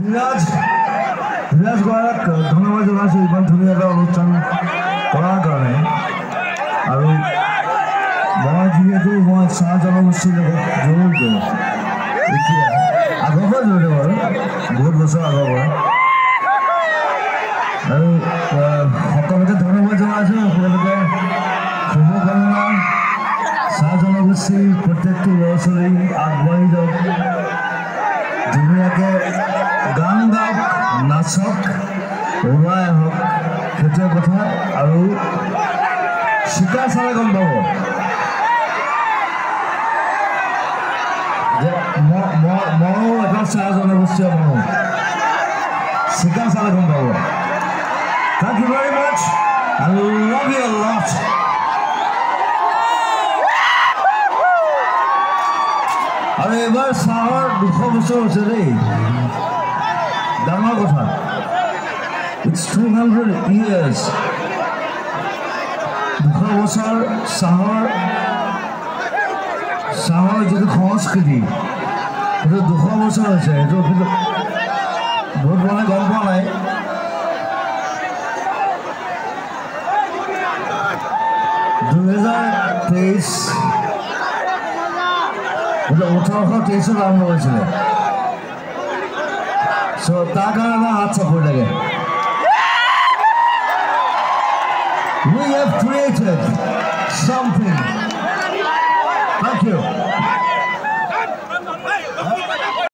ধীৰাজ গৰাক ধন্যবাদ জনাইছোঁ ইমান ধুনীয়া এটা অনুষ্ঠান কৰাৰ কাৰণে। আৰু মই যিহেতু চাহ জনগোষ্ঠীৰ লগত জড়িত এতিয়া আগৰ পৰা জড়িত বাৰু বহুত বছৰ আগৰ পৰা। আৰু সকলোকে ধন্যবাদ জনাইছোঁ। সকলোকে শুভকামনা। চাহ জনগোষ্ঠীৰ প্ৰত্যেকটো ল'ৰা ছোৱালী আগবাঢ়ি যাওক, ধুনীয়াকৈ গান গাওক, নাচক, ওলাই আহক, সেইটোৱে কথা। আৰু চিকা চালে গম পাব যে ময়ো এটা চাহ জনগোষ্ঠীয় মানুহ, চিকা চালে গম পাব। Thank you very much. I love you a lot. আৰু এইবাৰ চাহৰ 200 বছৰ হৈছে দেই, ডাঙৰ কথা। It's 200 years. 200 বছৰ চাহৰ যিটো সংস্কৃতি সেইটো 200 বছৰ হৈছে। সেইটো কিন্তু বহুত মানুহে গম পোৱা নাই। 2023 1823 আৰম্ভ হৈছিলে। চ' তাৰ কাৰণে আমাৰ হাত চাপৰি লাগে। We have created something. Thank you.